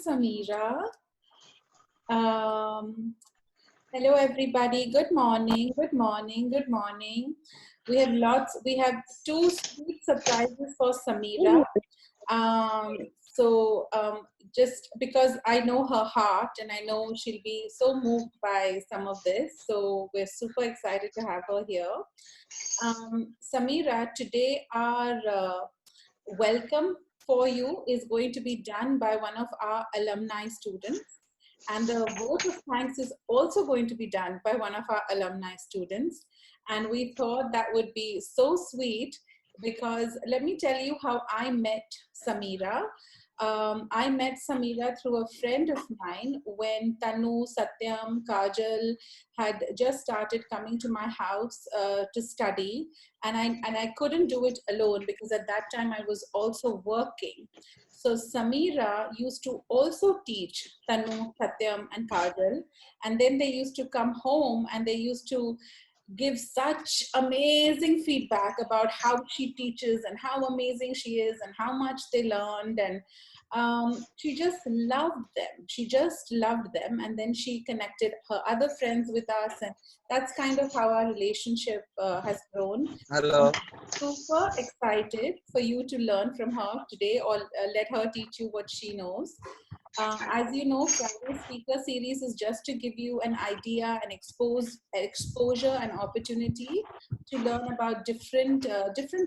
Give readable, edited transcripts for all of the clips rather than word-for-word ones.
Samira. Hello, everybody. Good morning. Good morning. Good morning. We have two sweet surprises for Samira. Just because I know her heart and I know she'll be so moved by some of this. So we're super excited to have her here. Samira, today our welcome for you is going to be done by one of our alumni students. And the vote of thanks is also going to be done by one of our alumni students. And we thought that would be so sweet because let me tell you how I met Samira. I met Samira through a friend of mine when Tanu, Satyam, Kajal had just started coming to my house to study. And I couldn't do it alone because at that time I was also working. So Samira used to also teach Tanu, Satyam, and Kajal. And then they used to come home and they used to give such amazing feedback about how she teaches and how amazing she is and how much they learned. And she just loved them. She just loved them. And then she connected her other friends with us. And that's kind of how our relationship has grown. Hello. Super excited for you to learn from her today or let her teach you what she knows. As you know, Friday Speaker Series is just to give you an idea and exposure and opportunity to learn about different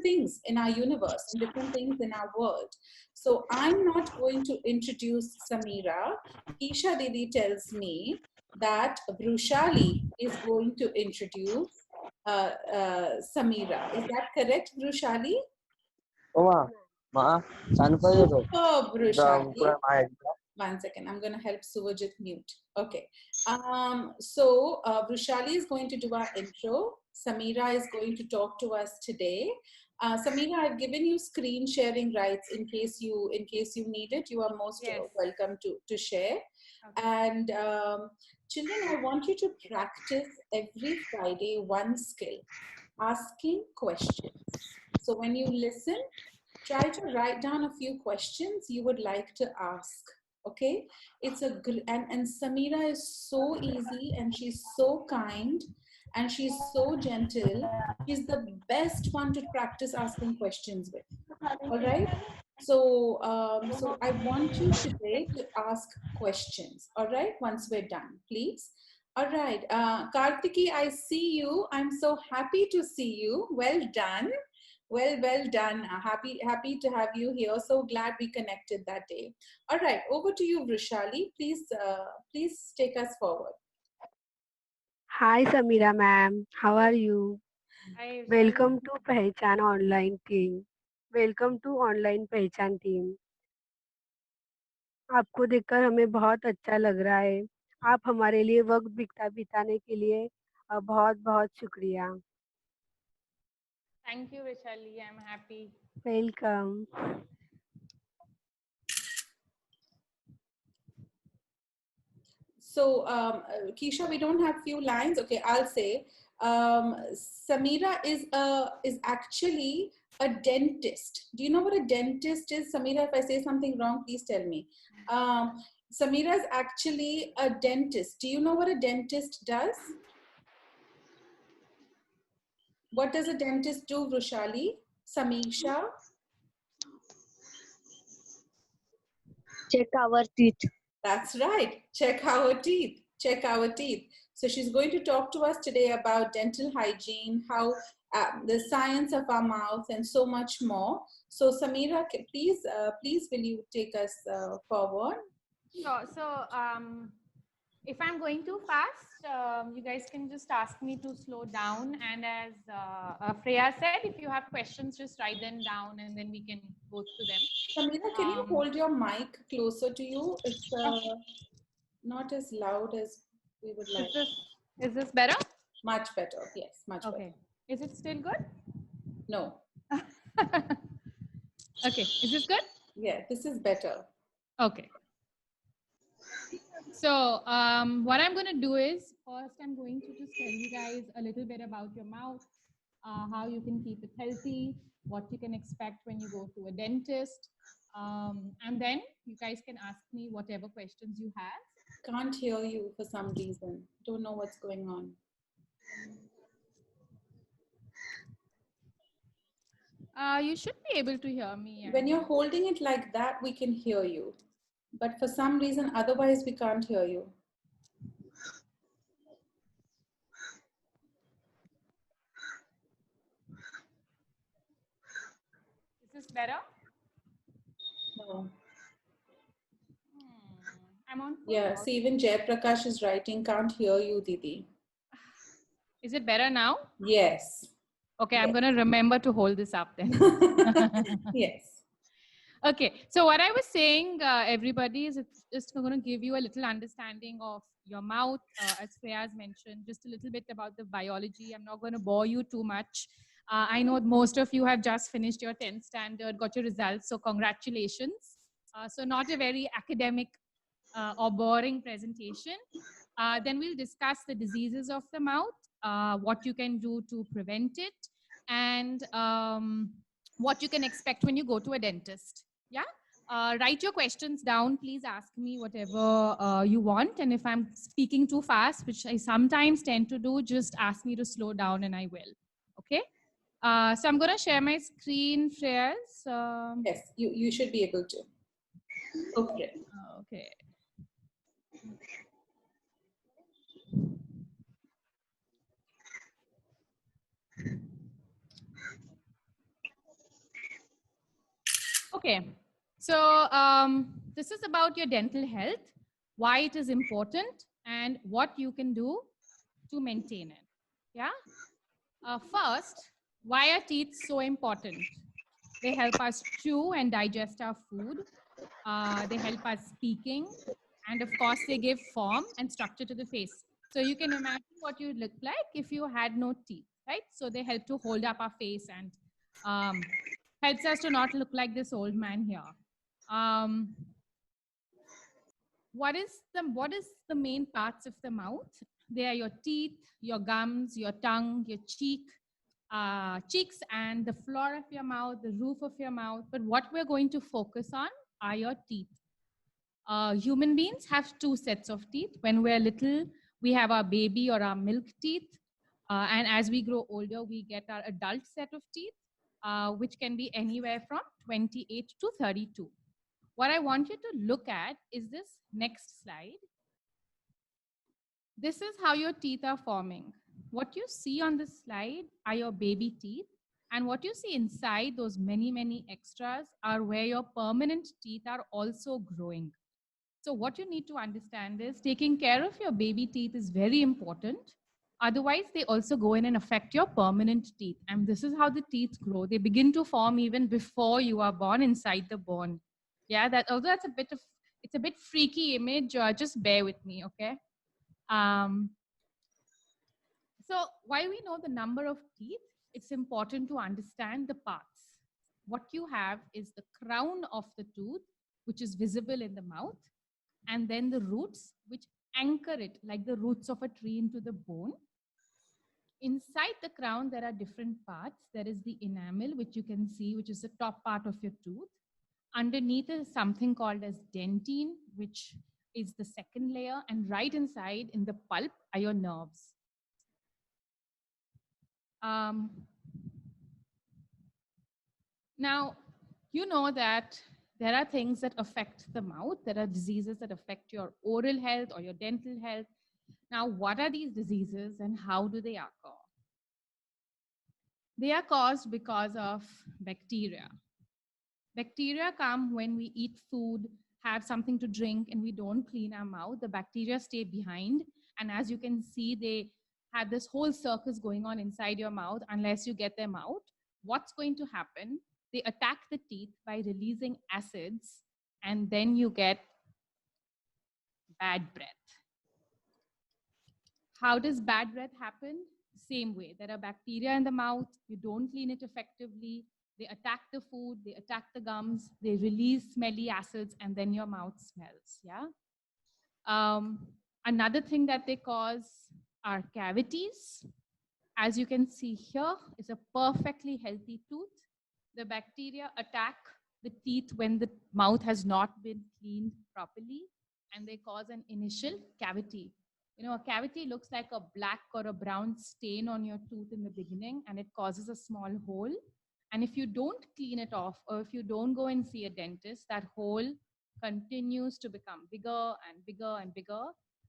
things in our universe and different things in our world. So I'm not going to introduce Samira. Isha Didi tells me that Brushali is going to introduce Samira. Is that correct, Brushali? Superb, Brushali. One second, I'm going to help Suvajit mute. Okay. Brushali is going to do our intro. Samira is going to talk to us today. Samira, I've given you screen sharing rights in case you need it. You are most welcome to share. Okay. And children, I want you to practice every Friday one skill, asking questions. So when you listen, try to write down a few questions you would like to ask. Okay, it's and Samira is so easy and she's so kind and she's so gentle. She's the best one to practice asking questions with. All right. So I want you today to ask questions. All right. Once we're done, please. All right. Kartiki, I see you. I'm so happy to see you. Well done. Well done. Happy to have you here. So glad we connected that day. All right, over to you, Vrushali. Please take us forward. Hi Samira ma'am, how are you? Hi, Welcome to Pehchan Online Team. Welcome to Online Pehchan Team. आपको देखकर हमें बहुत अच्छा लग रहा है. आप हमारे लिए वक्त बिताने के लिए बहुत बहुत शुक्रिया. Thank you, Vishali. I'm happy. Welcome. So, Keisha, we don't have few lines. Okay, I'll say. Samira is actually a dentist. Do you know what a dentist is, Samira? If I say something wrong, please tell me. Samira is actually a dentist. Do you know what a dentist does? What does a dentist do, Vrushali? Samisha? Check our teeth. That's right. Check our teeth. Check our teeth. So she's going to talk to us today about dental hygiene, how the science of our mouth, and so much more. So Samira, please will you take us forward? Sure. So if I'm going too fast, you guys can just ask me to slow down. And as Freya said, if you have questions, just write them down and then we can go through them. Samira, can you hold your mic closer to you? It's not as loud as we would like. Is this better? Much better. Yes, much better. Okay. Is it still good? No. Okay. Is this good? Yeah, this is better. Okay. So what I'm going to do is first I'm going to just tell you guys a little bit about your mouth, how you can keep it healthy, what you can expect when you go to a dentist, And then you guys can ask me whatever questions you have. Can't hear you for some reason. Don't know what's going on. You should be able to hear me. When you're holding it like that, we can hear you. But for some reason, otherwise, we can't hear you. Is this better? No. I'm on full Yeah, volume. see, even Jayaprakash is writing, can't hear you, Didi. Is it better now? Yes. Okay, I'm going to remember to hold this up then. Yes. Okay, so what I was saying, everybody, is it's just going to give you a little understanding of your mouth, as Freya has mentioned, just a little bit about the biology. I'm not going to bore you too much. I know most of you have just finished your 10th standard, got your results, so congratulations. So not a very academic or boring presentation. Then we'll discuss the diseases of the mouth, what you can do to prevent it, and what you can expect when you go to a dentist. Yeah. Write your questions down. Please ask me whatever you want. And if I'm speaking too fast, which I sometimes tend to do, just ask me to slow down and I will. Okay. So I'm going to share my screen, Shreyas. Yes, you should be able to. Okay. Okay. Okay, so this is about your dental health, why it is important, and what you can do to maintain it. Yeah. First, why are teeth so important? They help us chew and digest our food. They help us speaking, and of course, they give form and structure to the face. So you can imagine what you would look like if you had no teeth, right? So they help to hold up our face and helps us to not look like this old man here. What is the main parts of the mouth? They are your teeth, your gums, your tongue, your cheeks, and the floor of your mouth, the roof of your mouth. But what we're going to focus on are your teeth. Human beings have two sets of teeth. When we're little, we have our baby or our milk teeth. And as we grow older, we get our adult set of teeth, which can be anywhere from 28 to 32. What I want you to look at is this next slide. This is how your teeth are forming. What you see on this slide are your baby teeth. And what you see inside those many, many extras are where your permanent teeth are also growing. So what you need to understand is taking care of your baby teeth is very important. Otherwise, they also go in and affect your permanent teeth. And this is how the teeth grow. They begin to form even before you are born, inside the bone. Yeah, although it's a bit freaky image, just bear with me, okay? So while we know the number of teeth, it's important to understand the parts. What you have is the crown of the tooth, which is visible in the mouth, and then the roots, which anchor it like the roots of a tree into the bone. Inside the crown, there are different parts. There is the enamel, which you can see, which is the top part of your tooth. Underneath is something called as dentine, which is the second layer. And right inside in the pulp are your nerves. Now, you know that there are things that affect the mouth. There are diseases that affect your oral health or your dental health. Now, what are these diseases and how do they occur? They are caused because of bacteria. Bacteria come when we eat food, have something to drink, and we don't clean our mouth. The bacteria stay behind. And as you can see, they have this whole circus going on inside your mouth unless you get them out. What's going to happen? They attack the teeth by releasing acids, and then you get bad breath. How does bad breath happen? Same way. There are bacteria in the mouth. You don't clean it effectively. They attack the food. They attack the gums. They release smelly acids, and then your mouth smells. Yeah. Another thing that they cause are cavities. As you can see here, is a perfectly healthy tooth. The bacteria attack the teeth when the mouth has not been cleaned properly, and they cause an initial cavity. You know, a cavity looks like a black or a brown stain on your tooth in the beginning, and it causes a small hole. And if you don't clean it off, or if you don't go and see a dentist, that hole continues to become bigger and bigger and bigger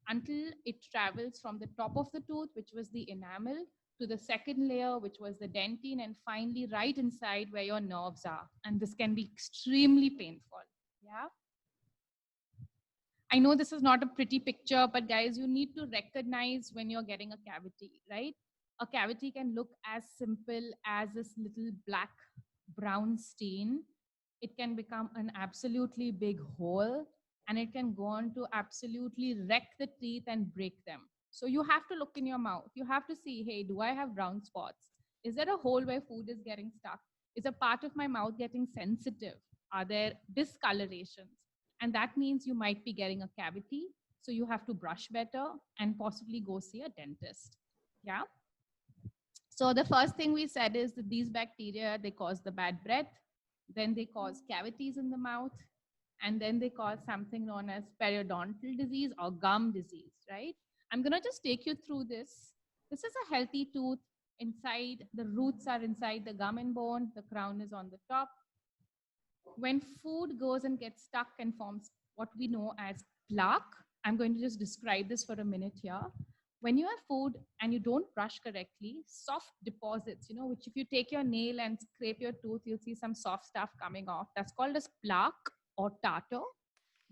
until it travels from the top of the tooth, which was the enamel, to the second layer, which was the dentine, and finally right inside where your nerves are. And this can be extremely painful. Yeah. I know this is not a pretty picture, but guys, you need to recognize when you're getting a cavity, right? A cavity can look as simple as this little black brown stain. It can become an absolutely big hole, and it can go on to absolutely wreck the teeth and break them. So you have to look in your mouth. You have to see, hey, do I have brown spots? Is there a hole where food is getting stuck? Is a part of my mouth getting sensitive? Are there discolorations? And that means you might be getting a cavity. So you have to brush better and possibly go see a dentist. Yeah. So the first thing we said is that these bacteria, they cause the bad breath, then they cause cavities in the mouth, and then they cause something known as periodontal disease or gum disease, right? I'm gonna just take you through this. This is a healthy tooth. Inside, the roots are inside the gum and bone, the crown is on the top. When food goes and gets stuck and forms what we know as plaque, I'm going to just describe this for a minute here. When you have food and you don't brush correctly, soft deposits, you know, which if you take your nail and scrape your tooth, you'll see some soft stuff coming off. That's called as plaque or tartar.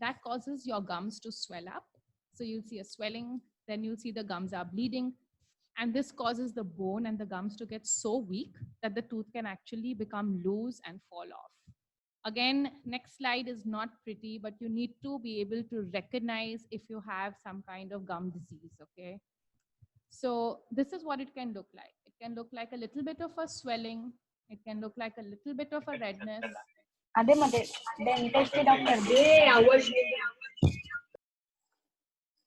That causes your gums to swell up. So you'll see a swelling, then you'll see the gums are bleeding. And this causes the bone and the gums to get so weak that the tooth can actually become loose and fall off. Again, next slide is not pretty, but you need to be able to recognize if you have some kind of gum disease, okay? So this is what it can look like. It can look like a little bit of a swelling. It can look like a little bit of a redness.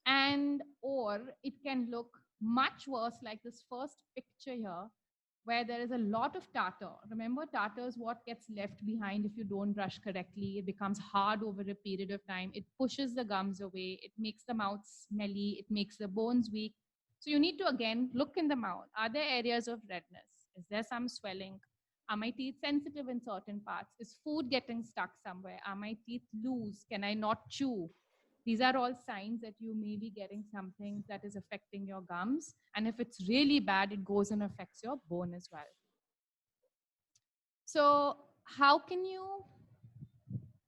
And or it can look much worse like this first picture here, where there is a lot of tartar. Remember, tartar is what gets left behind if you don't brush correctly. It becomes hard over a period of time. It pushes the gums away. It makes the mouth smelly. It makes the bones weak. So you need to, again, look in the mouth. Are there areas of redness? Is there some swelling? Are my teeth sensitive in certain parts? Is food getting stuck somewhere? Are my teeth loose? Can I not chew? These are all signs that you may be getting something that is affecting your gums. And if it's really bad, it goes and affects your bone as well. So how can you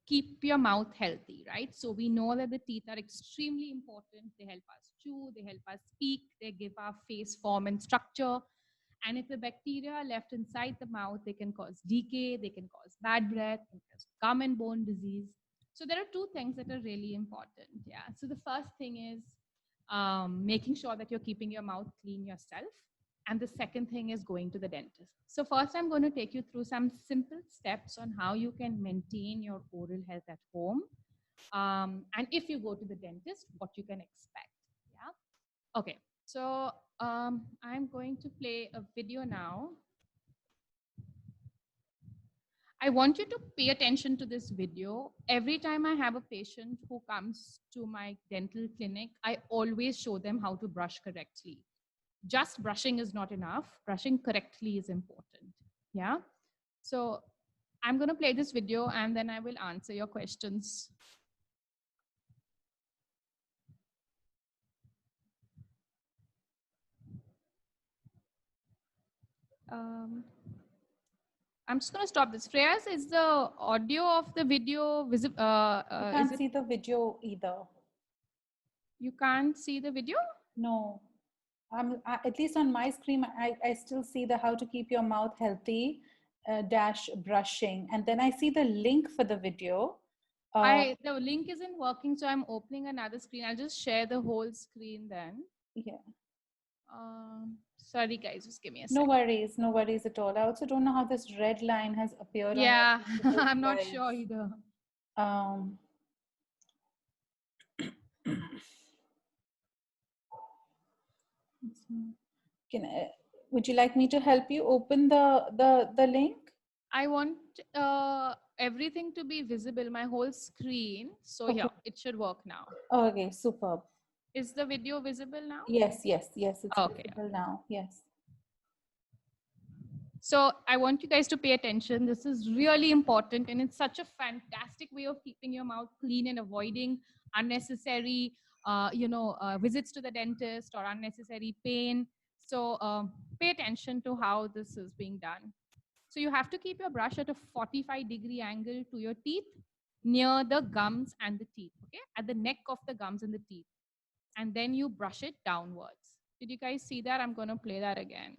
keep your mouth healthy, right? So we know that the teeth are extremely important. They help us chew, they help us speak, they give our face form and structure. And if the bacteria are left inside the mouth, they can cause decay, they can cause bad breath, they can cause gum and bone disease. So there are two things that are really important. Yeah. So the first thing is making sure that you're keeping your mouth clean yourself. And the second thing is going to the dentist. So first, I'm going to take you through some simple steps on how you can maintain your oral health at home. And if you go to the dentist, what you can expect. Yeah. Okay. So I'm going to play a video now. I want you to pay attention to this video. Every time I have a patient who comes to my dental clinic, I always show them how to brush correctly. Just brushing is not enough. Brushing correctly is important. Yeah. So I'm going to play this video and then I will answer your questions. I'm just going to stop this. Freyas, is the audio of the video visible? You can't see the video either. You can't see the video? No. At least on my screen, I still see the how to keep your mouth healthy dash brushing. And then I see the link for the video. The link isn't working, so I'm opening another screen. I'll just share the whole screen then. Yeah. Sorry guys, just give me a second. No worries at all. I also don't know how this red line has appeared. Yeah, I'm not sure either. Would you like me to help you open the link? I want everything to be visible, my whole screen. So Okay. yeah, it should work now. Okay, superb. Is the video visible now? Yes, yes, yes, it's Okay. visible now. Yes. So I want you guys to pay attention. This is really important, and it's such a fantastic way of keeping your mouth clean and avoiding unnecessary, visits to the dentist or unnecessary pain. So pay attention to how this is being done. So you have to keep your brush at a 45-degree angle to your teeth, near the gums and the teeth, okay? At the neck of the gums and the teeth. And then you brush it downwards. Did you guys see that? I'm going to play that again.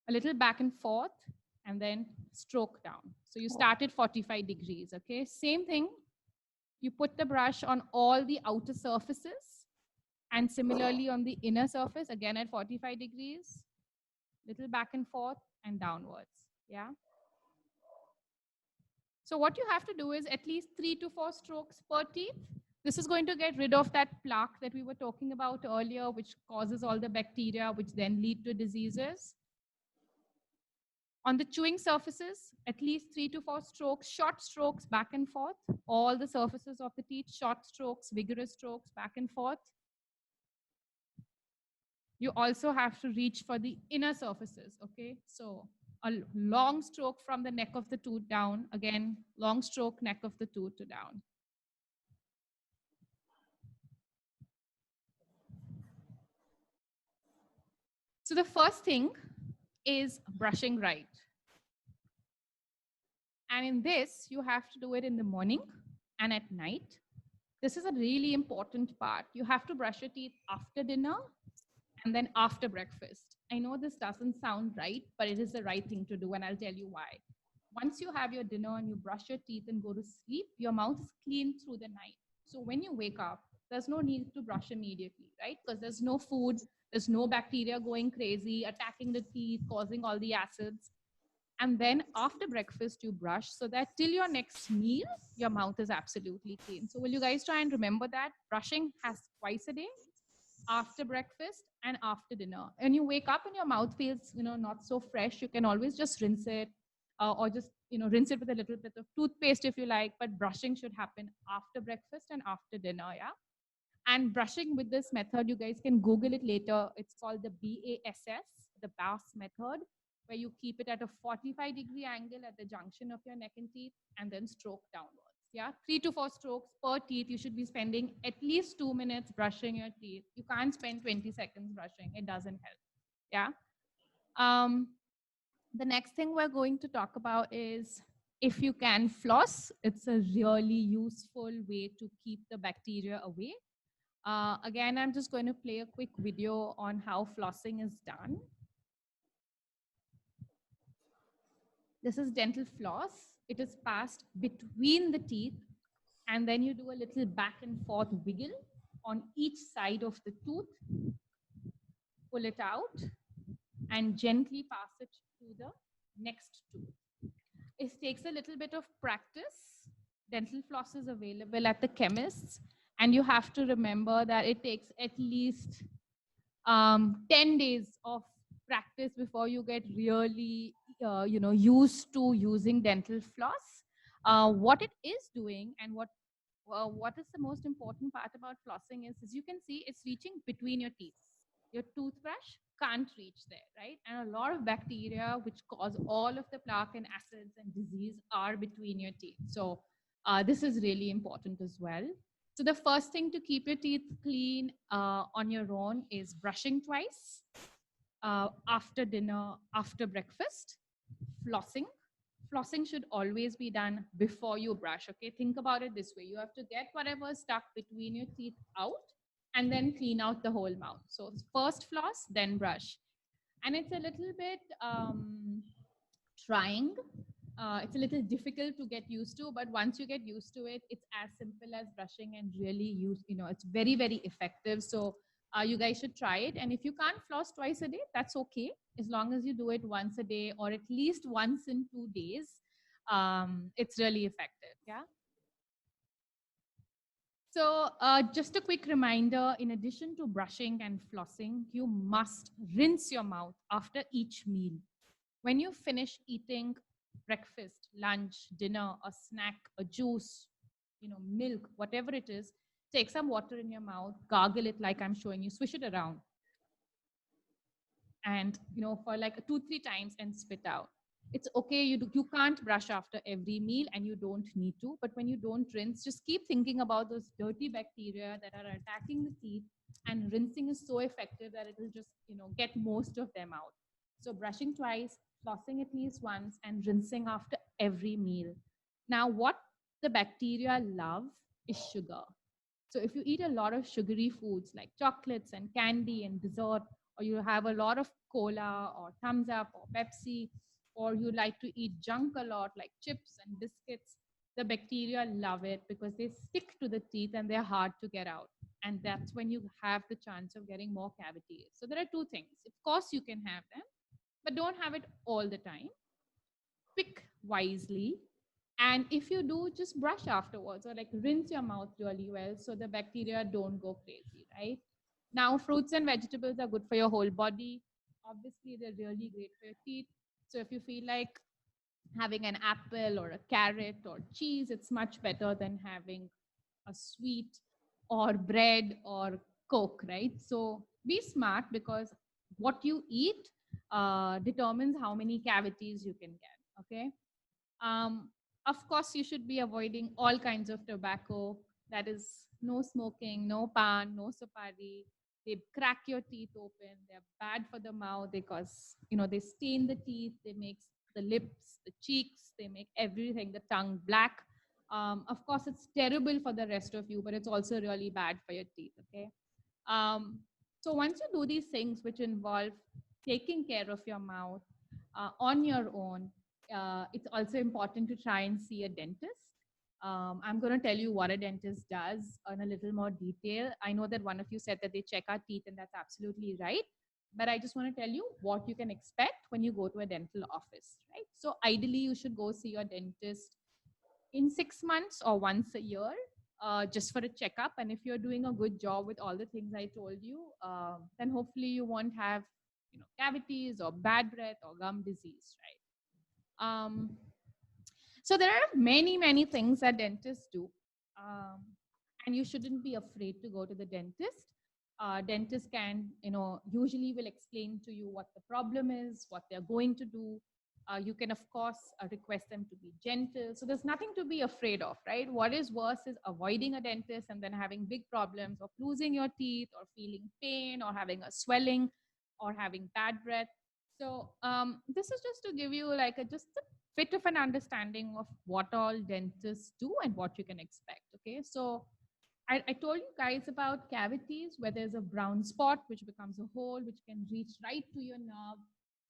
A little back and forth, and then stroke down. So you start at 45 degrees, okay? Same thing. You put the brush on all the outer surfaces, and similarly on the inner surface, again at 45 degrees, little back and forth and downwards, yeah? So what you have to do is at least 3 to 4 strokes per teeth. This is going to get rid of that plaque that we were talking about earlier, which causes all the bacteria, which then lead to diseases. On the chewing surfaces, at least 3 to 4 strokes, short strokes back and forth. All the surfaces of the teeth, short strokes, vigorous strokes back and forth. You also have to reach for the inner surfaces, okay? So a long stroke from the neck of the tooth down. Again, long stroke, neck of the tooth to down. So the first thing is brushing right. And in this, you have to do it in the morning and at night. This is a really important part. You have to brush your teeth after dinner and then after breakfast. I know this doesn't sound right, but it is the right thing to do, and I'll tell you why. Once you have your dinner and you brush your teeth and go to sleep, your mouth is clean through the night. So when you wake up, there's no need to brush immediately, right? Because there's no food, there's no bacteria going crazy, attacking the teeth, causing all the acids. And then after breakfast, you brush so that till your next meal, your mouth is absolutely clean. So will you guys try and remember that? Brushing has twice a day, after breakfast and after dinner. When you wake up and your mouth feels, not so fresh, you can always just rinse it or just, rinse it with a little bit of toothpaste if you like, but brushing should happen after breakfast and after dinner, yeah? And brushing with this method, you guys can Google it later. It's called the BASS, the BASS method, where you keep it at a 45-degree angle at the junction of your neck and teeth and then stroke downwards. Yeah, 3 to 4 strokes per teeth. You should be spending at least 2 minutes brushing your teeth. You can't spend 20 seconds brushing. It doesn't help. Yeah. The next thing we're going to talk about is if you can floss. It's a really useful way to keep the bacteria away. Again, I'm just going to play a quick video on how flossing is done. This is dental floss. It is passed between the teeth, and then you do a little back and forth wiggle on each side of the tooth. Pull it out and gently pass it to the next tooth. It takes a little bit of practice. Dental floss is available at the chemists, and you have to remember that it takes at least 10 days of practice before you get really used to using dental floss. What it is doing and what is the most important part about flossing is, as you can see, it's reaching between your teeth. Your toothbrush can't reach there, right? And a lot of bacteria which cause all of the plaque and acids and disease are between your teeth. So this is really important as well. So the first thing to keep your teeth clean on your own is brushing twice, after dinner, after breakfast, flossing. Flossing should always be done before you brush, okay? Think about it this way. You have to get whatever is stuck between your teeth out and then clean out the whole mouth. So first floss, then brush. And it's a little bit trying. It's a little difficult to get used to, but once you get used to it, it's as simple as brushing and really it's very, very effective. So you guys should try it. And if you can't floss twice a day, that's okay. As long as you do it once a day or at least once in 2 days, it's really effective. Yeah. So just a quick reminder, in addition to brushing and flossing, you must rinse your mouth after each meal. When you finish eating, breakfast, lunch, dinner, a snack, a juice, milk, whatever it is, take some water in your mouth, gargle it like I'm showing you, swish it around, and for like 2-3 times and spit out. It's okay, you can't brush after every meal, and you don't need to, but when you don't rinse, just keep thinking about those dirty bacteria that are attacking the teeth, and rinsing is so effective that it will just get most of them out. So brushing twice, flossing at least once, and rinsing after every meal. Now what the bacteria love is sugar. So if you eat a lot of sugary foods like chocolates and candy and dessert, or you have a lot of cola or Thumbs Up or Pepsi, or you like to eat junk a lot like chips and biscuits, the bacteria love it because they stick to the teeth and they're hard to get out. And that's when you have the chance of getting more cavities. So there are two things. Of course, you can have them, but don't have it all the time. Pick wisely, and if you do, just brush afterwards, or like rinse your mouth really well so the bacteria don't go crazy, right? Now, fruits and vegetables are good for your whole body. Obviously, they're really great for your teeth. So if you feel like having an apple or a carrot or cheese, it's much better than having a sweet or bread or Coke, right? So be smart, because what you eat determines how many cavities you can get, okay? Um, of course, you should be avoiding all kinds of tobacco. That is, no smoking, no pan, no sapari. They crack your teeth open. They're bad for the mouth because they stain the teeth. They make the lips, the cheeks. They make everything, the tongue, black. Of course, it's terrible for the rest of you, but it's also really bad for your teeth. Okay. Um, so once you do these things, which involve taking care of your mouth on your own, it's also important to try and see a dentist. I'm going to tell you what a dentist does in a little more detail. I know that one of you said that they check our teeth, and that's absolutely right. But I just want to tell you what you can expect when you go to a dental office, right? So ideally, you should go see your dentist in 6 months or once a year, just for a checkup. And if you're doing a good job with all the things I told you, then hopefully you won't have cavities or bad breath or gum disease, right? So there are many things that dentists do, and you shouldn't be afraid to go to the dentist. Dentists can, usually will explain to you what the problem is, what they're going to do. You can, of course, request them to be gentle. So there's nothing to be afraid of, right? What is worse is avoiding a dentist and then having big problems of losing your teeth or feeling pain or having a swelling or having bad breath. So this is just to give you like just a bit of an understanding of what all dentists do and what you can expect. Okay, so I told you guys about cavities, where there's a brown spot which becomes a hole which can reach right to your nerve.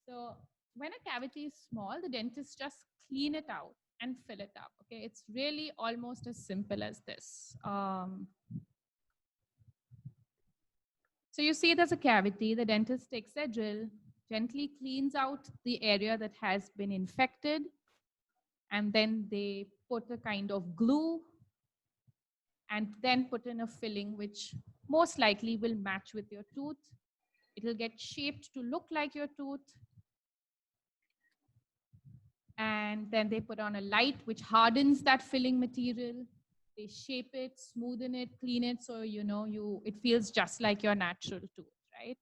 So when a cavity is small, the dentist just clean it out and fill it up. Okay, it's really almost as simple as this. So you see there's a cavity, the dentist takes a drill, gently cleans out the area that has been infected, and then they put a kind of glue and then put in a filling which most likely will match with your tooth. It will get shaped to look like your tooth. And then they put on a light which hardens that filling material. They shape it, smoothen it, clean it, so it feels just like your natural tooth, right?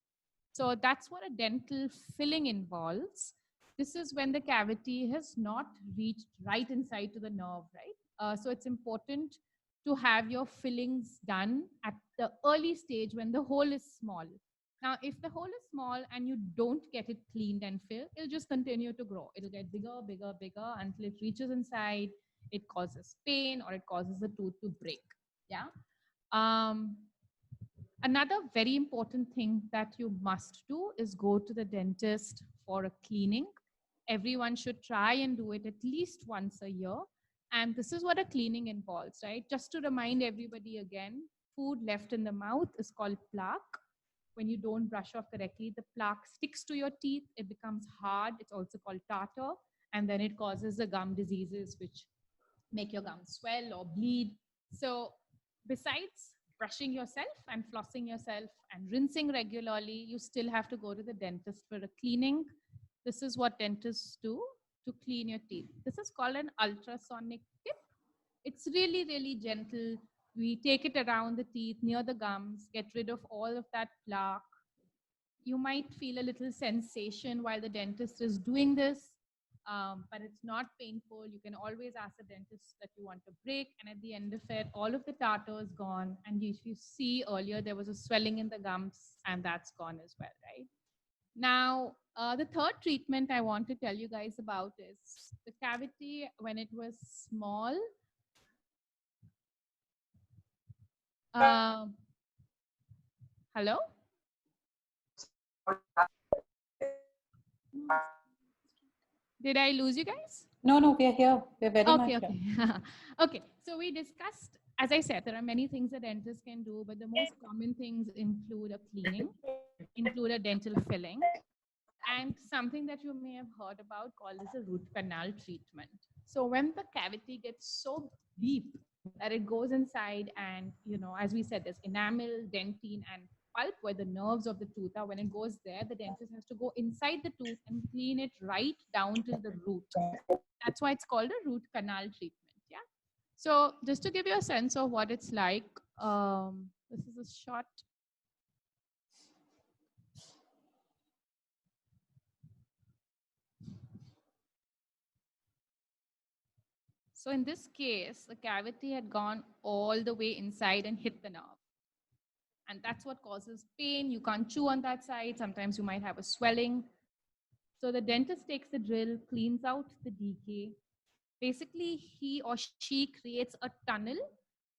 So that's what a dental filling involves. This is when the cavity has not reached right inside to the nerve, right? So it's important to have your fillings done at the early stage when the hole is small. Now, if the hole is small and you don't get it cleaned and filled, it'll just continue to grow. It'll get bigger, bigger, bigger until it reaches inside. It causes pain or it causes the tooth to break. Yeah. Another very important thing that you must do is go to the dentist for a cleaning. Everyone should try and do it at least once a year. And this is what a cleaning involves, right? Just to remind everybody again, food left in the mouth is called plaque. When you don't brush off correctly, the plaque sticks to your teeth. It becomes hard. It's also called tartar. And then it causes the gum diseases, which make your gums swell or bleed. So besides brushing yourself and flossing yourself and rinsing regularly, you still have to go to the dentist for a cleaning. This is what dentists do. to clean your teeth. This is called an ultrasonic tip. It's really, really gentle. We take it around the teeth, near the gums, get rid of all of that plaque. You might feel a little sensation while the dentist is doing this, but it's not painful. You can always ask the dentist that you want a break, and at the end of it, all of the tartar is gone. And if you see earlier, there was a swelling in the gums, and that's gone as well, right? Now, the third treatment I want to tell you guys about is the cavity when it was small. Hello? Did I lose you guys? No, no, we are here. We're very much Okay, here. okay. Okay, so we discussed, as I said, there are many things that dentists can do, but the most common things include a cleaning, include a dental filling, and something that you may have heard about called as a root canal treatment. So when the cavity gets so deep that it goes inside, and as we said, there's enamel, dentine, and pulp where the nerves of the tooth are. When it goes there, the dentist has to go inside the tooth and clean it right down to the root. That's why it's called a root canal treatment. Yeah. So just to give you a sense of what it's like, this is a short. So in this case, the cavity had gone all the way inside and hit the nerve. And that's what causes pain. You can't chew on that side. Sometimes you might have a swelling. So the dentist takes the drill, cleans out the decay. Basically, he or she creates a tunnel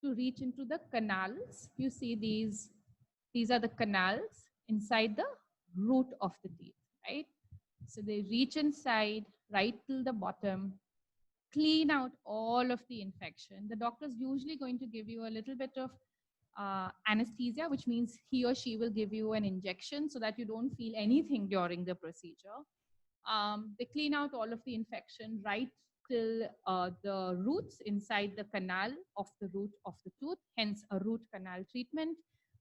to reach into the canals. You see these are the canals inside the root of the teeth, right? So they reach inside right till the bottom, clean out all of the infection. The doctor's usually going to give you a little bit of anesthesia, which means he or she will give you an injection so that you don't feel anything during the procedure. They clean out all of the infection right till the roots inside the canal of the root of the tooth, hence a root canal treatment.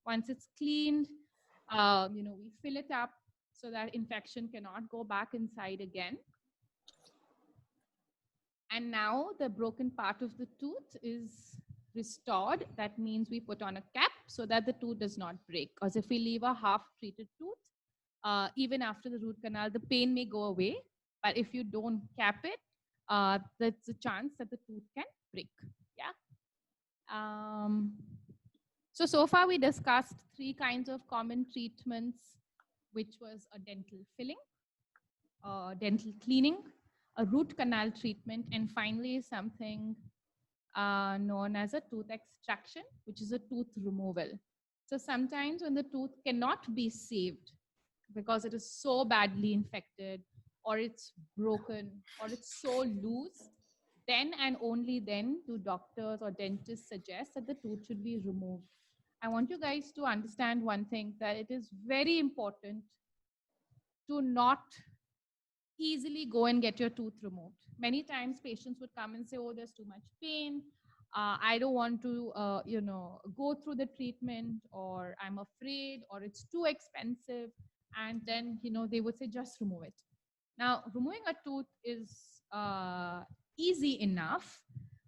Once it's cleaned, we fill it up so that infection cannot go back inside again. And now the broken part of the tooth is restored. That means we put on a cap so that the tooth does not break. Because if we leave a half-treated tooth, even after the root canal, the pain may go away. But if you don't cap it, there's a chance that the tooth can break. Yeah. So far we discussed 3 kinds of common treatments, which was a dental filling, dental cleaning, a root canal treatment, and finally something known as a tooth extraction, which is a tooth removal. So sometimes when the tooth cannot be saved because it is so badly infected, or it's broken, or it's so loose, then and only then do doctors or dentists suggest that the tooth should be removed. I want you guys to understand one thing, that it is very important to not easily go and get your tooth removed. Many times patients would come and say, oh, there's too much pain. I don't want to, go through the treatment, or I'm afraid, or it's too expensive. And then, they would say, just remove it. Now, removing a tooth is easy enough,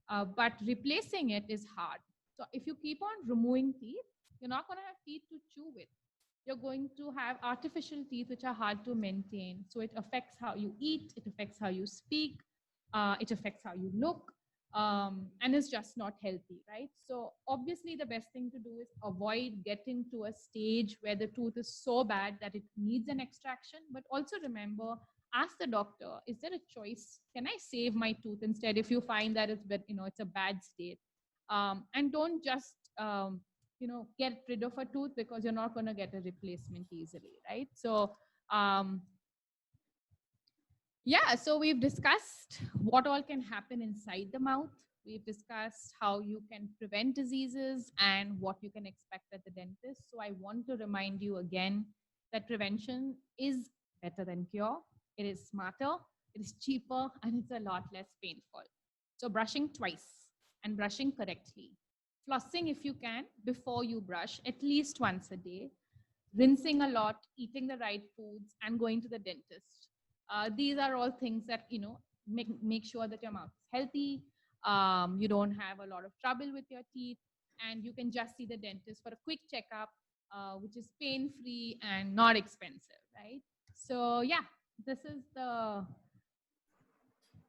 but replacing it is hard. So if you keep on removing teeth, you're not going to have teeth to chew with. You're going to have artificial teeth which are hard to maintain. So it affects how you eat, it affects how you speak, it affects how you look, and it's just not healthy, right? So obviously the best thing to do is avoid getting to a stage where the tooth is so bad that it needs an extraction. But also remember, ask the doctor, is there a choice? Can I save my tooth instead if you find that it's a bad state? And don't just get rid of a tooth because you're not going to get a replacement easily, right? So so we've discussed what all can happen inside the mouth. We've discussed how you can prevent diseases and what you can expect at the dentist. So I want to remind you again that prevention is better than cure. It is smarter, it is cheaper, and it's a lot less painful. So brushing twice and brushing correctly. Flossing if you can before you brush at least once a day. Rinsing a lot, eating the right foods, and going to the dentist. These are all things that, make sure that your mouth is healthy. You don't have a lot of trouble with your teeth, and you can just see the dentist for a quick checkup, which is pain free and not expensive, right? So yeah, this is the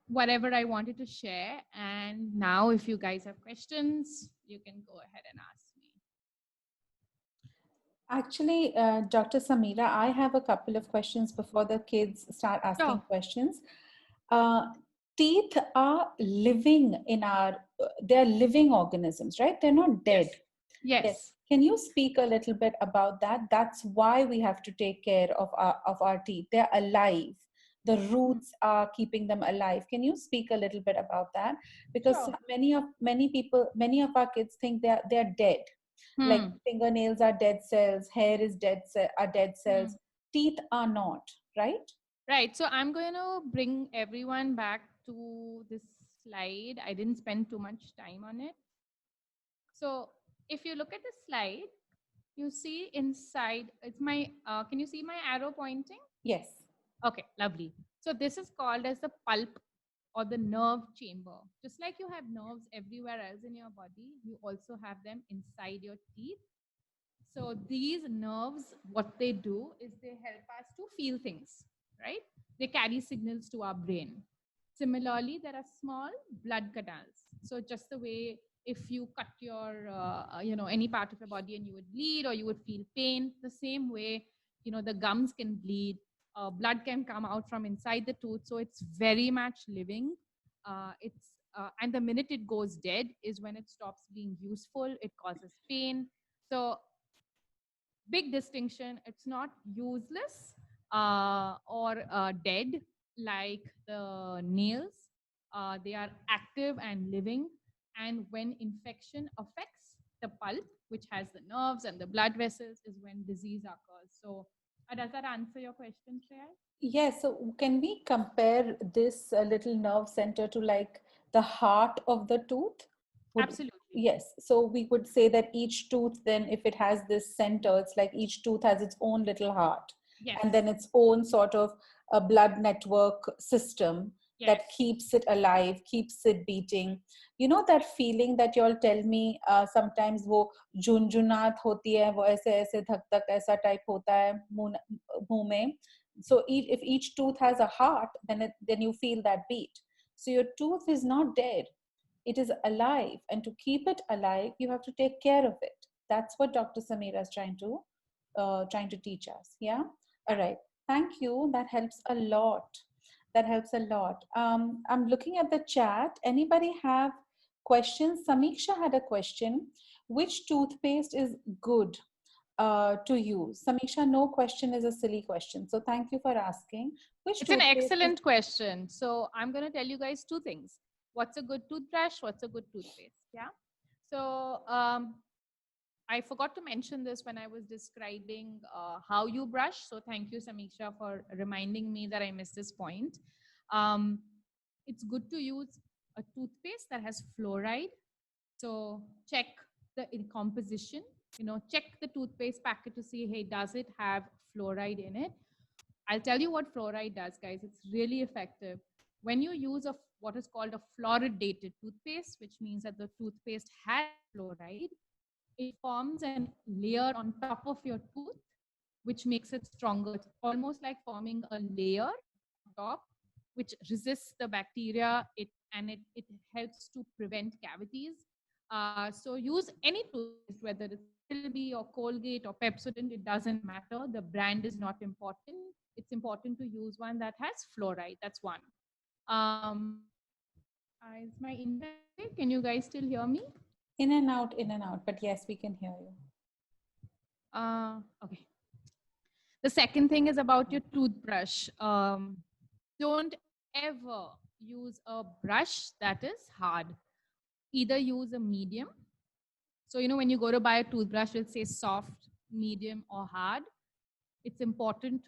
whatever I wanted to share. And now, if you guys have questions, you can go ahead and ask me. Actually, Dr. Samira, I have a couple of questions before the kids start asking Sure. questions. Uh, Teeth are living in our, they're living organisms, right? They're not dead. Yes. Can you speak a little bit about that? That's why we have to take care of our teeth. They're alive. The roots are keeping them alive. Can you speak a little bit about that? Because Sure. many people, many of our kids think they're dead. Like fingernails are dead cells, hair is are dead cells. Teeth are not, right? Right. So I'm going to bring everyone back to this slide. I didn't spend too much time on it. So if you look at the slide, you see inside, it's my, can you see my arrow pointing? Yes. Okay, lovely. So this is called as the pulp or the nerve chamber. Just like you have nerves everywhere else in your body, you also have them inside your teeth. So these nerves, what they do is they help us to feel things, right? They carry signals to our brain. Similarly, there are small blood canals. So just the way if you cut your, any part of your body and you would bleed or you would feel pain, the same way, the gums can bleed, blood can come out from inside the tooth. So it's very much living. And the minute it goes dead is when it stops being useful. It causes pain. So big distinction. It's not useless or dead like the nails. They are active and living. And when infection affects the pulp, which has the nerves and the blood vessels, is when disease occurs. So does that answer your question, Shreya? Yes. So can we compare this little nerve center to like the heart of the tooth? Absolutely. Yes. So we would say that each tooth, then, if it has this center, it's like each tooth has its own little heart. Yes. And then its own sort of a blood network system that keeps it alive, keeps it beating. You know that feeling that you all tell me sometimes वो झुनझुनाहट होती है, वो ऐसे ऐसे धक धक ऐसा type होता है मुंह में. So if each tooth has a heart, then you feel that beat. So your tooth is not dead. It is alive, and to keep it alive, you have to take care of it. That's what Dr. Samira is trying to teach us. Yeah. All right. Thank you. That helps a lot. That helps a lot. I'm looking at the chat. Anybody have questions? Samiksha had a question. Which toothpaste is good to use? Samiksha, no question is a silly question. So thank you for asking. It's an excellent question. So I'm going to tell you guys two things. What's a good toothbrush? What's a good toothpaste? Yeah. So I forgot to mention this when I was describing how you brush. So thank you, Samiksha, for reminding me that I missed this point. It's good to use a toothpaste that has fluoride. So check the composition, check the toothpaste packet to see, hey, does it have fluoride in it? I'll tell you what fluoride does, guys. It's really effective. When you use what is called a fluoridated toothpaste, which means that the toothpaste has fluoride, it forms a layer on top of your tooth, which makes it stronger. It's almost like forming a layer on top, which resists the bacteria. It helps to prevent cavities. So use any toothpaste, whether it's Silby or Colgate or Pepsodent, it doesn't matter. The brand is not important. It's important to use one that has fluoride. That's one. Is my internet? Can you guys still hear me? In and out. But yes, we can hear you. Okay. The second thing is about your toothbrush. Don't ever use a brush that is hard. Either use a medium. So, when you go to buy a toothbrush, it'll say soft, medium, or hard. It's important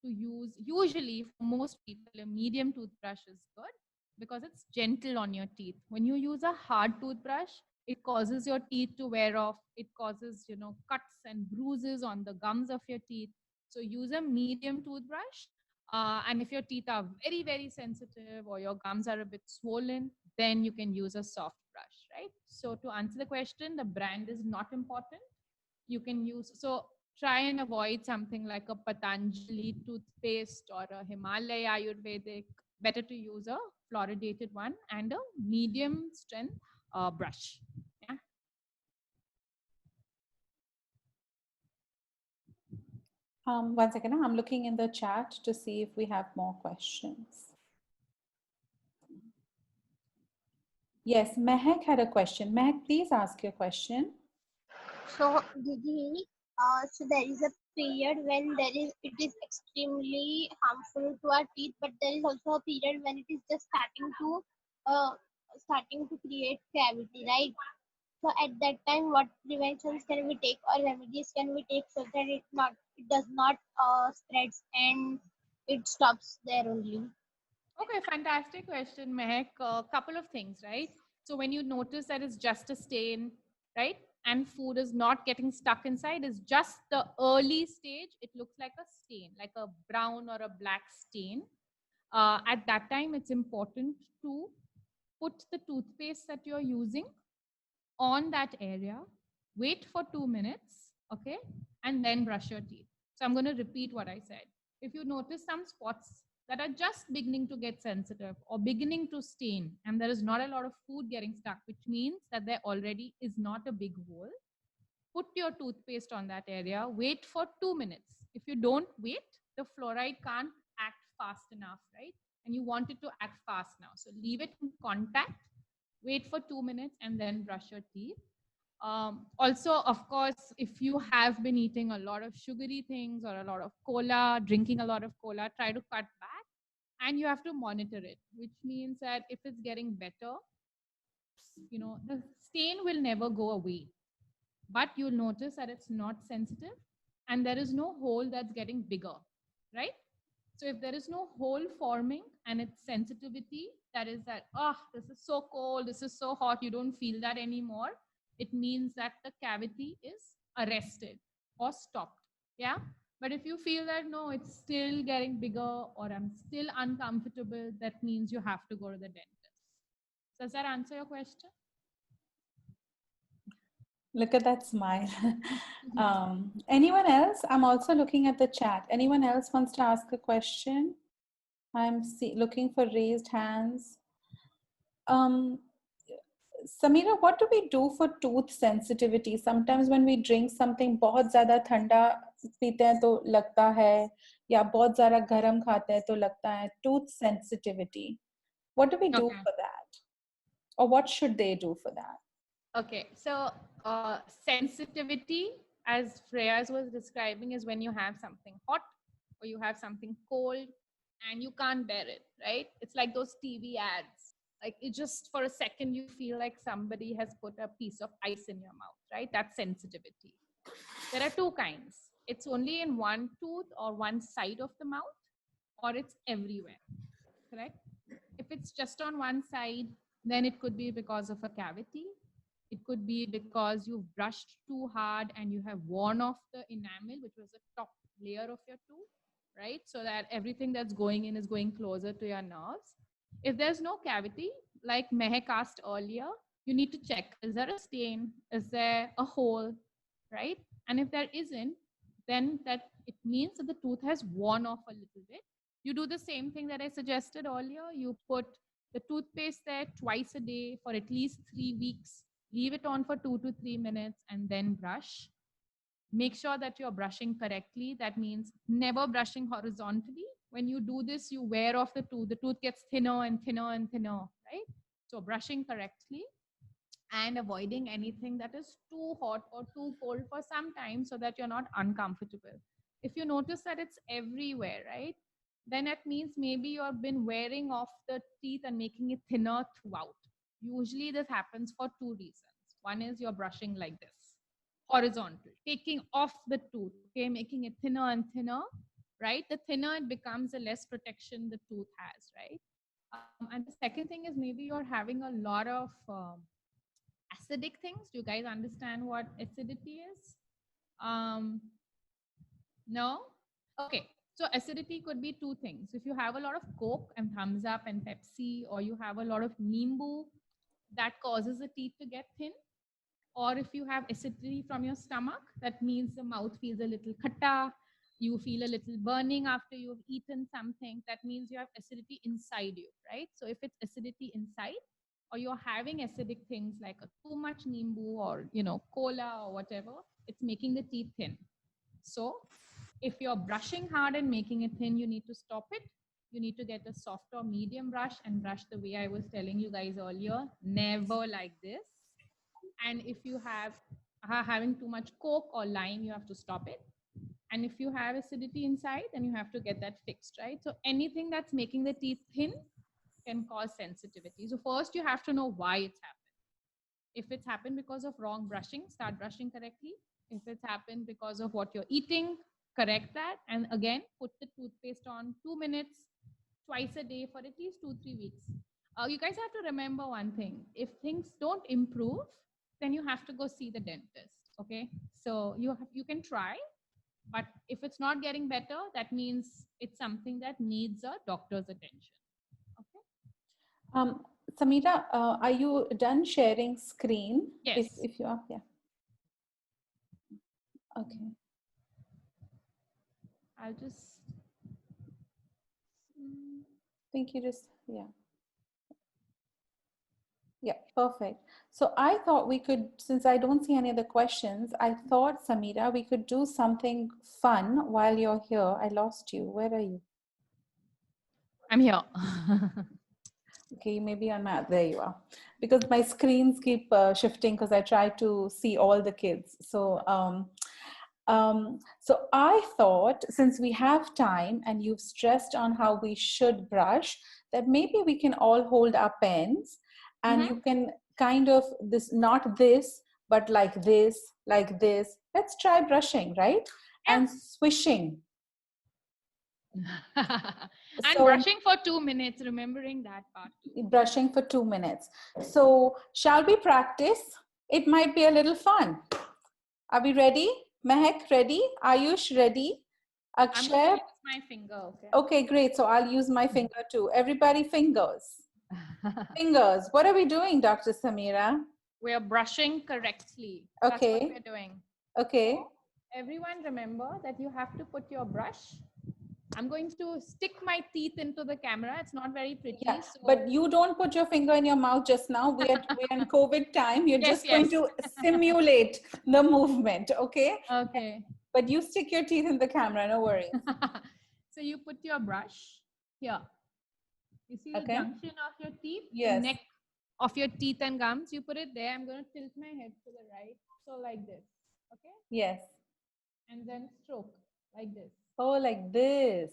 to use, usually for most people, a medium toothbrush is good because it's gentle on your teeth. When you use a hard toothbrush, it causes your teeth to wear off. It causes, cuts and bruises on the gums of your teeth. So use a medium toothbrush. And if your teeth are very, very sensitive or your gums are a bit swollen, then you can use a soft brush, right? So to answer the question, the brand is not important. You can use, so try and avoid something like a Patanjali toothpaste or a Himalaya Ayurvedic. Better to use a fluoridated one and a medium strength brush. Yeah. One second, I'm looking in the chat to see if we have more questions. Yes, Mehak had a question. Mehak, please ask your question. So, Didi, so there is a period when it is extremely harmful to our teeth, but there is also a period when it is just starting to create cavity, right? So at that time, what preventions can we take or remedies can we take so that it does not spreads and it stops there only? Okay, fantastic question, Mehak. A couple of things, right? So when you notice that it's just a stain, right? And food is not getting stuck inside, is just the early stage. It looks like a stain, like a brown or a black stain. At that time, it's important to put the toothpaste that you're using on that area, wait for 2 minutes, okay, and then brush your teeth. So I'm going to repeat what I said. If you notice some spots that are just beginning to get sensitive or beginning to stain, and there is not a lot of food getting stuck, which means that there already is not a big hole, put your toothpaste on that area, wait for 2 minutes. If you don't wait, the fluoride can't act fast enough, right? And you want it to act fast now. So leave it in contact, wait for 2 minutes, and then brush your teeth. Also, of course, if you have been eating a lot of sugary things or a lot of cola, drinking a lot of cola, try to cut back, and you have to monitor it, which means that if it's getting better, you know, the stain will never go away, but you'll notice that it's not sensitive and there is no hole that's getting bigger, right? So if there is no hole forming and it's sensitivity, that is that, oh, this is so cold, this is so hot, you don't feel that anymore, it means that the cavity is arrested or stopped. Yeah. But if you feel that no, it's still getting bigger or I'm still uncomfortable, that means you have to go to the dentist. Does that answer your question? Look at that smile. Anyone else? I'm also looking at the chat. Anyone else wants to ask a question? I'm looking for raised hands. Samira, what do we do for tooth sensitivity? Sometimes when we drink something बहुत ज़्यादा ठंडा पीते हैं तो लगता है, या बहुत ज़्यादा गरम खाते हैं तो लगता है. Tooth sensitivity. What do we do for that? Or what should they do for that? Okay, so sensitivity, as Freya's was describing, is when you have something hot or you have something cold and you can't bear it, right? It's like those TV ads. Like it just for a second you feel like somebody has put a piece of ice in your mouth, right? That's sensitivity. There are two kinds. It's only in one tooth or one side of the mouth, or it's everywhere, correct? If it's just on one side, then it could be because of a cavity. It could be because you've brushed too hard and you have worn off the enamel, which was the top layer of your tooth, right? So that everything that's going in is going closer to your nerves. If there's no cavity, like Mehak asked earlier, you need to check, is there a stain? Is there a hole, right? And if there isn't, then that it means that the tooth has worn off a little bit. You do the same thing that I suggested earlier. You put the toothpaste there twice a day for at least 3 weeks. Leave it on for 2 to 3 minutes and then brush. Make sure that you're brushing correctly. That means never brushing horizontally. When you do this, you wear off the tooth gets thinner and thinner and thinner, right? So brushing correctly and avoiding anything that is too hot or too cold for some time so that you're not uncomfortable. If you notice that it's everywhere, right, then it means maybe you've been wearing off the teeth and making it thinner throughout. Usually this happens for two reasons. One is you're brushing like this, horizontal, taking off the tooth, okay, making it thinner and thinner, right? The thinner it becomes, the less protection the tooth has, right? And the second thing is maybe you're having a lot of acidic things. Do you guys understand what acidity is? No? Okay. So acidity could be two things. If you have a lot of Coke and Thumbs Up and Pepsi, or you have a lot of Nimbu, that causes the teeth to get thin. Or if you have acidity from your stomach, that means the mouth feels a little khatta, you feel a little burning after you've eaten something, that means you have acidity inside you, right? So if it's acidity inside, or you're having acidic things like too much Nimbu or, cola or whatever, it's making the teeth thin. So if you're brushing hard and making it thin, you need to stop it. You need to get a soft or medium brush and brush the way I was telling you guys earlier, never like this. And if you are having too much Coke or lime, you have to stop it. And if you have acidity inside, then you have to get that fixed, right? So anything that's making the teeth thin can cause sensitivity. So first you have to know why it's happened. If it's happened because of wrong brushing, start brushing correctly. If it's happened because of what you're eating, correct that. And again, put the toothpaste on 2 minutes, twice a day for at least 2-3 weeks. You guys have to remember one thing. If things don't improve, then you have to go see the dentist. Okay. So you can try, but if it's not getting better, that means it's something that needs a doctor's attention. Okay. Samira, are you done sharing screen? Yes. If you are, yeah. Okay. I'll just. I think you just, yeah. Yeah, perfect. So I thought we could, since I don't see any other questions, I thought, Samira, we could do something fun while you're here. I lost you. Where are you? I'm here. Okay, maybe on my, there you are. Because my screens keep shifting because I try to see all the kids. So, so I thought, since we have time and you've stressed on how we should brush, that maybe we can all hold our pens and you can kind of not this, but like this, like this. Let's try brushing, right? Yeah. And swishing. And So, brushing for 2 minutes, remembering that part. Brushing for 2 minutes. So shall we practice? It might be a little fun. Are we ready? Mehak, ready? Ayush, ready? Akshay? I'm going to use my finger. Okay. Okay, great. So I'll use my finger too. Everybody fingers. Fingers. What are we doing, Dr. Samira? We are brushing correctly. Okay. That's what we're doing. Okay. So everyone remember that you have to put your brush. I'm going to stick my teeth into the camera. It's not very pretty. Yeah, so... but you don't put your finger in your mouth just now. We're in COVID time. You're just going to simulate the movement, okay? Okay. But you stick your teeth in the camera, no worries. So you put your brush here. You see the junction of your teeth? Yes. The neck of your teeth and gums. You put it there. I'm going to tilt my head to the right. So like this. Okay? Yes. And then stroke like this. Oh, like this.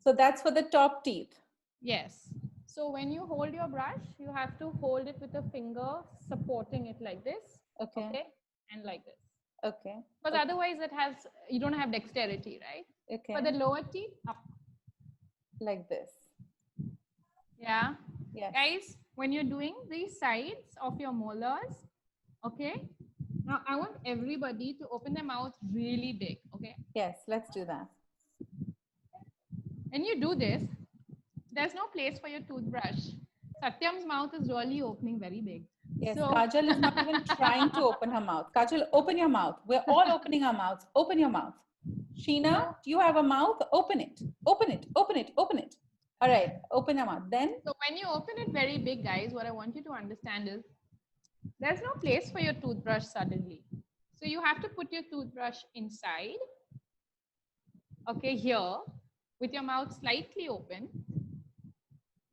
So that's for the top teeth. Yes. So when you hold your brush, you have to hold it with a finger supporting it like this. Okay. Okay. And like this. Okay. Because otherwise you don't have dexterity, right? Okay. For the lower teeth, up. Like this. Yeah. Yes. Guys, when you're doing these sides of your molars, okay? Now I want everybody to open their mouth really big, okay? Yes, let's do that. When you do this, there's no place for your toothbrush. Satyam's mouth is really opening very big. Yes, so... Kajal is not even trying to open her mouth. Kajal, open your mouth. We're all opening our mouths. Open your mouth. Sheena, do you have a mouth? Open it. Open it. Open it. Open it. All right, open your mouth. Then? So when you open it very big, guys, what I want you to understand is there's no place for your toothbrush suddenly. So you have to put your toothbrush inside. Okay, here, with your mouth slightly open.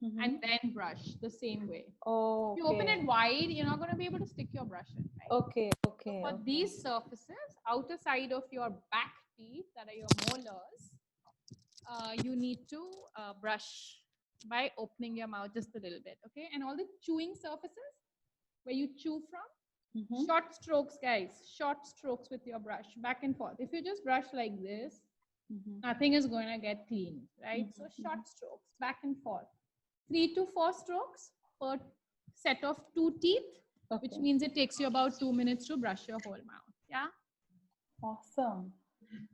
And then brush the same way. Oh, if you open it wide, you're not going to be able to stick your brush in, right? Okay, okay. So for these surfaces, outer side of your back teeth, that are your molars, you need to brush by opening your mouth just a little bit, okay? And all the chewing surfaces, where you chew from, short strokes, guys, short strokes with your brush, back and forth. If you just brush like this, nothing is going to get clean, right? So short strokes, back and forth. 3 to 4 strokes per set of 2 teeth, which means it takes you about 2 minutes to brush your whole mouth. Yeah. Awesome.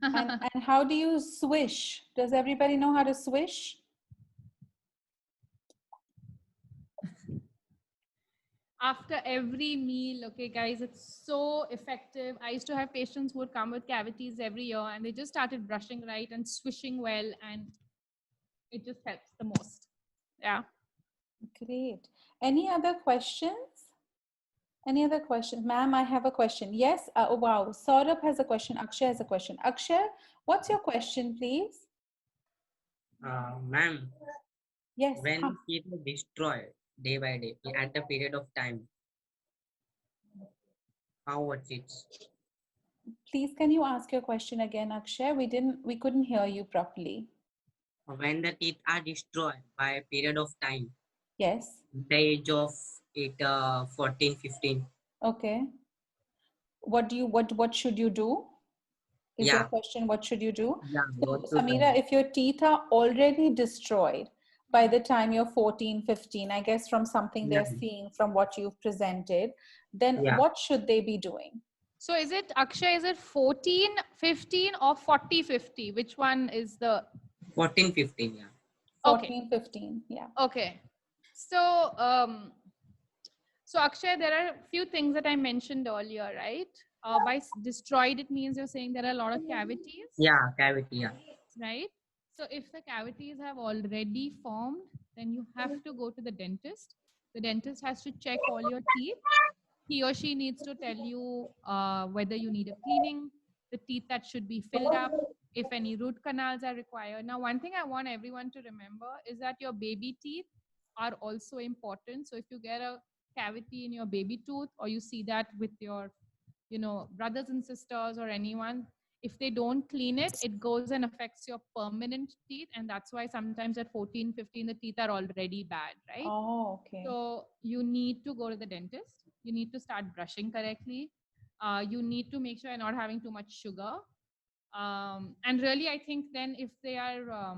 And how do you swish? Does everybody know how to swish? After every meal, okay, guys, it's so effective. I used to have patients who would come with cavities every year and they just started brushing right and swishing well, and it just helps the most. Yeah. Great. Any other questions? Any other questions? Ma'am, I have a question. Yes. Oh, wow. Saurabh has a question. Akshay has a question. Akshay, what's your question, please? Ma'am, Yes. when people destroy day by day at the period of time, how was it? Please, can you ask your question again, Akshay? We couldn't hear you properly. When the teeth are destroyed by a period of time, Yes. the age of 14, 15. Okay. What should you do? Is your Yeah, question, what should you do? yeah. So, What to Samira, do? if your teeth are already destroyed by the time you're 14, 15, I guess from something Yeah, they're seeing from what you've presented, then yeah. what should they be doing? So is it, Akshay, is it 14, 15 or 40, 50? Which one is the, 14, 15, yeah. 14, 15, yeah. okay. So, so Akshay, there are a few things that I mentioned earlier, right? By destroyed, it means you're saying there are a lot of cavities, Yeah, cavity, yeah. right? So if the cavities have already formed, then you have to go to the dentist. The dentist has to check all your teeth. He or she needs to tell you whether you need a cleaning, the teeth that should be filled up, if any root canals are required. Now, one thing I want everyone to remember is that your baby teeth are also important. So if you get a cavity in your baby tooth, or you see that with your, brothers and sisters or anyone, if they don't clean it, it goes and affects your permanent teeth. And that's why sometimes at 14, 15, the teeth are already bad, right? Oh, okay. So you need to go to the dentist. You need to start brushing correctly. You need to make sure you're not having too much sugar. And really, I think then if they are,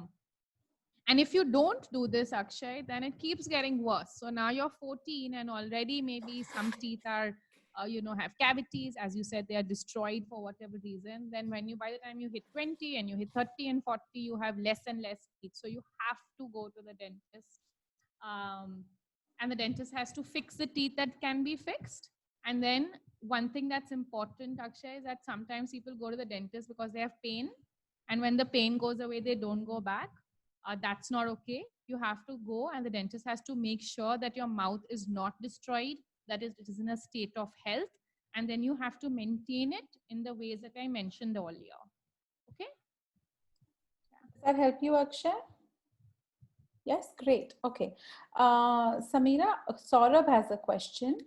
and if you don't do this, Akshay, then it keeps getting worse. So now you're 14 and already maybe some teeth are, have cavities. As you said, they are destroyed for whatever reason. Then by the time you hit 20 and you hit 30 and 40, you have less and less teeth. So you have to go to the dentist. And the dentist has to fix the teeth that can be fixed. And then one thing that's important, Akshay, is that sometimes people go to the dentist because they have pain. And when the pain goes away, they don't go back. That's not okay. You have to go, and the dentist has to make sure that your mouth is not destroyed, that it is in a state of health. And then you have to maintain it in the ways that I mentioned earlier. Okay? Does that help you, Akshay? Yes, great. Okay. Samira, Saurabh has a question.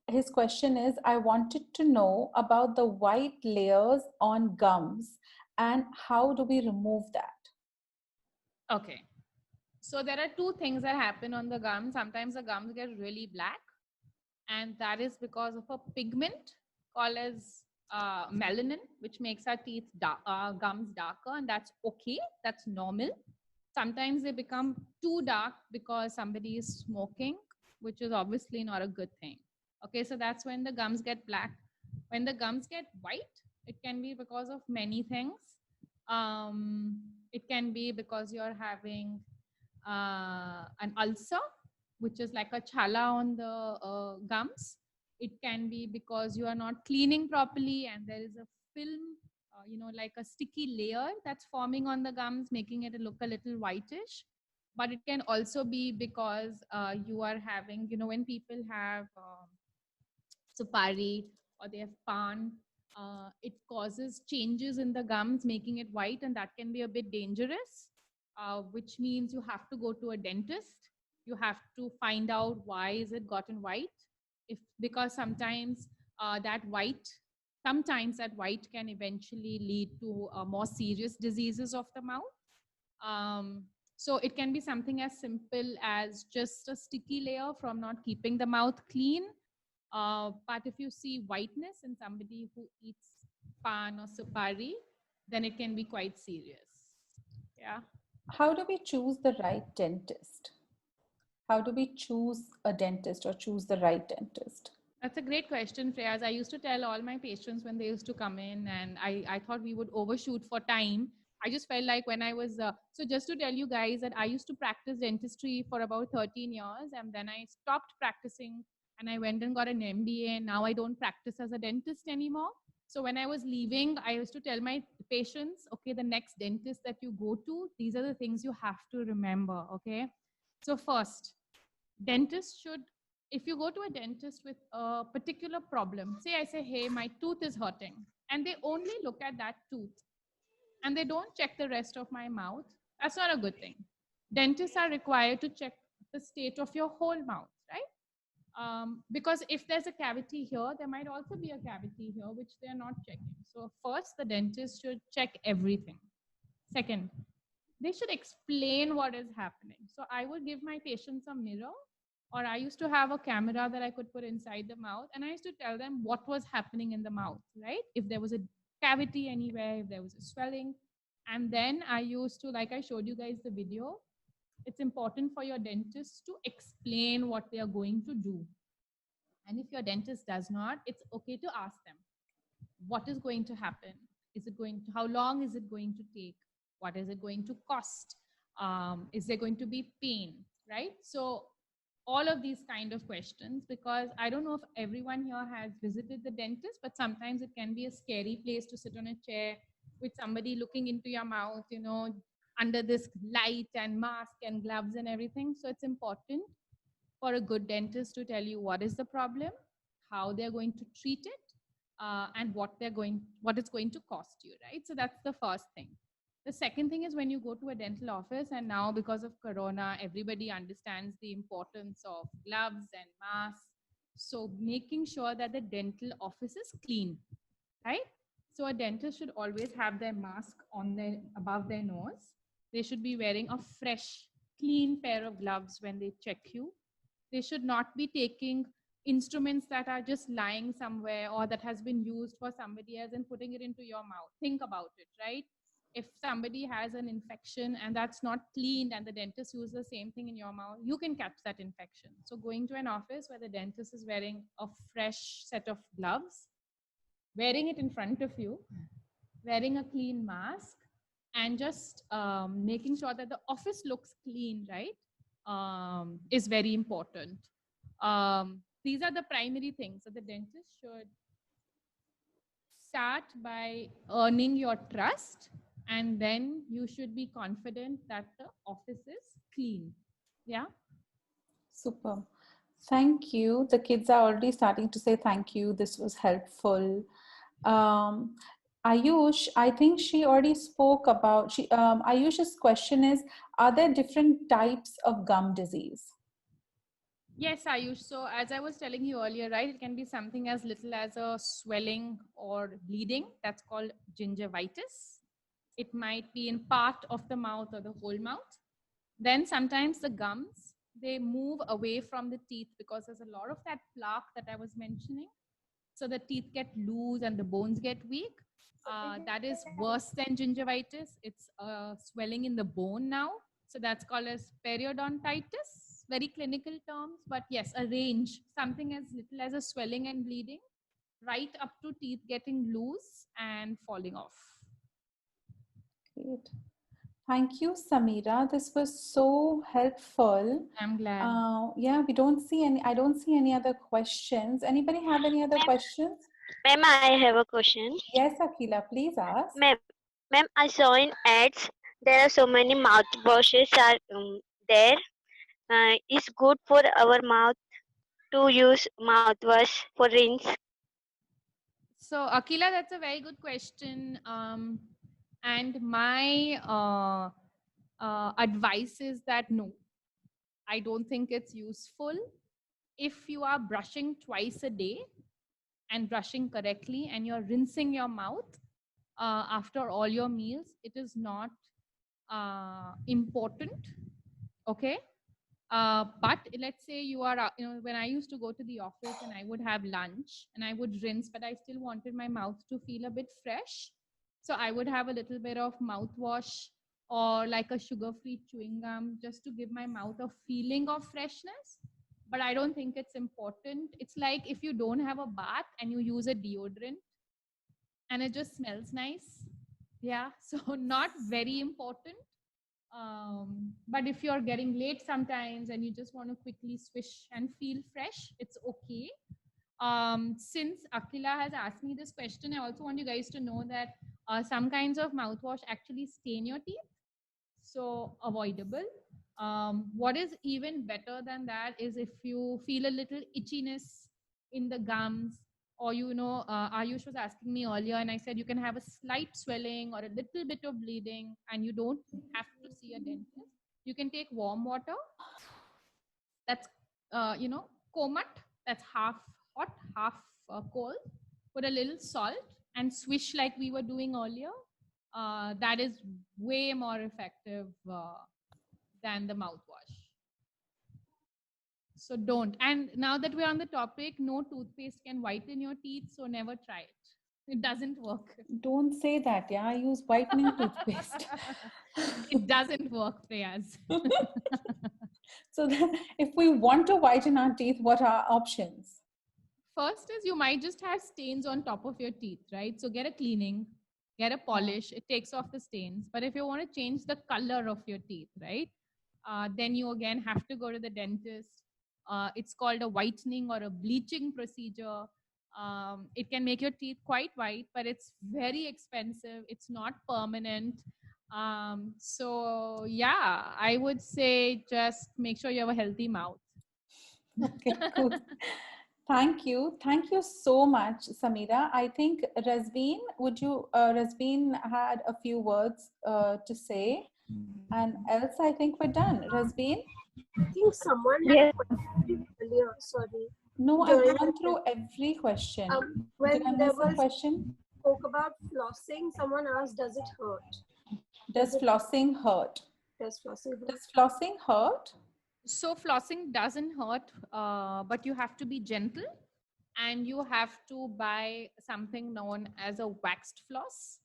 His question is, I wanted to know about the white layers on gums and how do we remove that? Okay. So there are two things that happen on the gums. Sometimes the gums get really black, and that is because of a pigment called as melanin, which makes our gums darker, and that's okay. That's normal. Sometimes they become too dark because somebody is smoking, which is obviously not a good thing. Okay, so that's when the gums get black. When the gums get white, it can be because of many things. It can be because you're having an ulcer, which is like a chala on the gums. It can be because you are not cleaning properly and there is a film, like a sticky layer that's forming on the gums, making it look a little whitish. But it can also be because you are having, when people have supari or they have pan, it causes changes in the gums, making it white, and that can be a bit dangerous, which means you have to go to a dentist. You have to find out why is it gotten white. Because sometimes that white can eventually lead to more serious diseases of the mouth. So it can be something as simple as just a sticky layer from not keeping the mouth clean. But if you see whiteness in somebody who eats pan or supari, then it can be quite serious. Yeah. How do we choose the right dentist? How do we choose a dentist or choose the right dentist? That's a great question, Freyas. I used to tell all my patients when they used to come in, and I thought we would overshoot for time. I just felt like when I was, so just to tell you guys that I used to practice dentistry for about 13 years, and then I stopped practicing and I went and got an MBA, and now I don't practice as a dentist anymore. So when I was leaving, I used to tell my patients, okay, the next dentist that you go to, these are the things you have to remember, okay? So first, dentists should, if you go to a dentist with a particular problem, say I say, hey, my tooth is hurting, and they only look at that tooth and they don't check the rest of my mouth, that's not a good thing. Dentists are required to check the state of your whole mouth, right? Because if there's a cavity here, there might also be a cavity here, which they're not checking. So first, the dentist should check everything. Second, they should explain what is happening. So I would give my patients a mirror, or I used to have a camera that I could put inside the mouth, and I used to tell them what was happening in the mouth, right? If there was a cavity anywhere, if there was a swelling. And then I used to, like I showed you guys the video, it's important for your dentist to explain what they are going to do. And if your dentist does not, it's okay to ask them, what is going to happen? Is it going to, how long is it going to take? What is it going to cost? Is there going to be pain, right? So all of these kind of questions, because I don't know if everyone here has visited the dentist, but sometimes it can be a scary place to sit on a chair with somebody looking into your mouth, you know, under this light and mask and gloves and everything. So it's important for a good dentist to tell you what is the problem, how they're going to treat it, and what it's going to cost you, right? So that's the first thing. The second thing is when you go to a dental office, and now because of Corona, everybody understands the importance of gloves and masks. So making sure that the dental office is clean, right? So a dentist should always have their mask on their, above their nose. They should be wearing a fresh, clean pair of gloves when they check you. They should not be taking instruments that are just lying somewhere or that has been used for somebody else and putting it into your mouth. Think about it, right? If somebody has an infection and that's not cleaned and the dentist uses the same thing in your mouth, you can catch that infection. So going to an office where the dentist is wearing a fresh set of gloves, wearing it in front of you, wearing a clean mask, and just making sure that the office looks clean, right, is very important. These are the primary things. So the dentist should start by earning your trust, and then you should be confident that the office is clean. Yeah. Super. Thank you. The kids are already starting to say thank you. This was helpful. Ayush, I think she already spoke about, Ayush's question is, are there different types of gum disease? Yes, Ayush. So as I was telling you earlier, right, it can be something as little as a swelling or bleeding. That's called gingivitis. It might be in part of the mouth or the whole mouth. Then sometimes the gums, they move away from the teeth because there's a lot of that plaque that I was mentioning. So the teeth get loose and the bones get weak. That is worse than gingivitis. It's swelling in the bone now. So that's called as periodontitis. Very clinical terms, but yes, a range, something as little as a swelling and bleeding, right up to teeth getting loose and falling off. Great. Thank you, Samira. This was so helpful. I'm glad. Yeah, we don't see any, I don't see any other questions. Anybody have any other questions? Ma'am, I have a question. Yes, Akila, please ask. Ma'am, I saw in ads there are so many mouthwashes are there. It's good for our mouth to use mouthwash for rinse. So Akila, that's a very good question. And my advice is that no, I don't think it's useful. If you are brushing twice a day and brushing correctly and you're rinsing your mouth after all your meals, it is not important. Okay. But let's say you are, when I used to go to the office and I would have lunch and I would rinse, but I still wanted my mouth to feel a bit fresh. So I would have a little bit of mouthwash or like a sugar-free chewing gum just to give my mouth a feeling of freshness. but I don't think it's important. It's like if you don't have a bath and you use a deodorant and it just smells nice. Yeah, so not very important. But if you're getting late sometimes and you just want to quickly swish and feel fresh, it's okay. Since Akila has asked me this question, I also want you guys to know that some kinds of mouthwash actually stain your teeth, so avoidable. What is even better than that is if you feel a little itchiness in the gums, or Ayush was asking me earlier, and I said you can have a slight swelling or a little bit of bleeding, and you don't have to see a dentist. You can take warm water. That's komat. That's half hot, half cold. Put a little salt and swish like we were doing earlier. That is way more effective than the mouthwash. So don't. And now that we're on the topic, no toothpaste can whiten your teeth, so never try it. It doesn't work. Don't say that. Yeah, I use whitening toothpaste. It doesn't work, Prayas. So then, if we want to whiten our teeth, what are options? First is you might just have stains on top of your teeth, right? So get a cleaning, get a polish. It takes off the stains. But if you want to change the color of your teeth, right, then you again have to go to the dentist. It's called a whitening or a bleaching procedure. It can make your teeth quite white, but it's very expensive. It's not permanent. So yeah, I would say just make sure you have a healthy mouth. Okay, cool. Thank you. Thank you so much, Samira. I think Razveen, Razveen had a few words to say, and else I think we're done. Razveen? I think someone had a question earlier. Sorry. No, I've gone through every question. When Did I there miss a was question? spoke about flossing, someone asked, "Does it hurt? Does flossing hurt? Does flossing hurt?" Does flossing hurt? So flossing doesn't hurt, but you have to be gentle, and you have to buy something known as a waxed floss,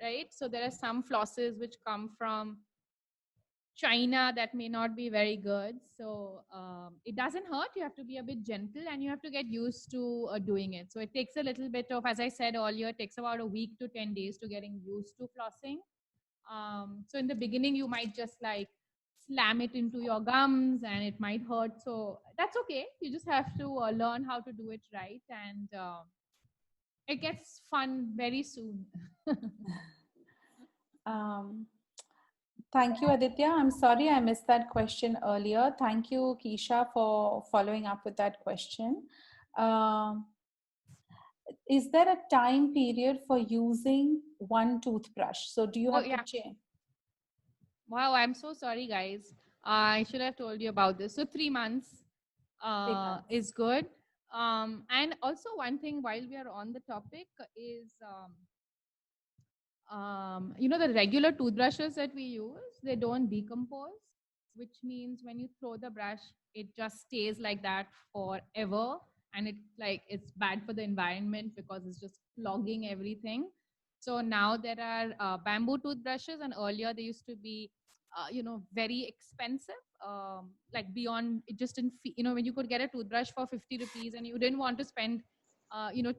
right? So there are some flosses which come from China that may not be very good. So it doesn't hurt. You have to be a bit gentle, and you have to get used to doing it. So it takes a little bit of, as I said earlier, it takes about a week to 10 days to getting used to flossing. So in the beginning, you might just like slam it into your gums and it might hurt. So that's okay. You just have to learn how to do it right. And it gets fun very soon. Thank you, Aditya. I'm sorry I missed that question earlier. Thank you, Keisha, for following up with that question. Is there a time period for using one toothbrush? So do you have to change? Wow, I'm so sorry, guys. I should have told you about this. So 3 months, is good. And also one thing while we are on the topic is, the regular toothbrushes that we use, they don't decompose, which means when you throw the brush, it just stays like that forever. And it's bad for the environment because it's just clogging everything. So now there are bamboo toothbrushes, and earlier they used to be, very expensive. Like beyond, it just didn't, when you could get a toothbrush for 50 rupees and you didn't want to spend,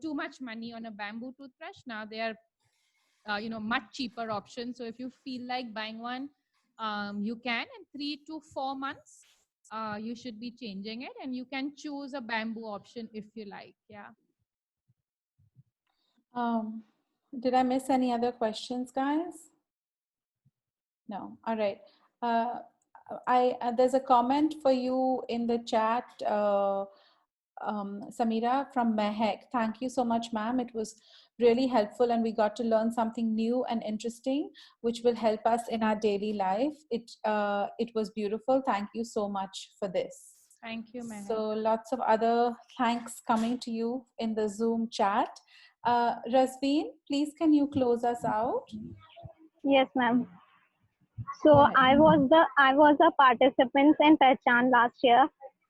too much money on a bamboo toothbrush. Now they are, much cheaper option. So if you feel like buying one, you can, in 3 to 4 months, you should be changing it, and you can choose a bamboo option if you like. Yeah. Did I miss any other questions, guys? No. All right. There's a comment for you in the chat, Samira, from Mehek. Thank you so much, ma'am. It was really helpful, and we got to learn something new and interesting, which will help us in our daily life. It was beautiful. Thank you so much for this. Thank you, Mehek. So lots of other thanks coming to you in the Zoom chat. Razveen, please can you close us out? Yes, ma'am. So I was a participant in Pehchan last year.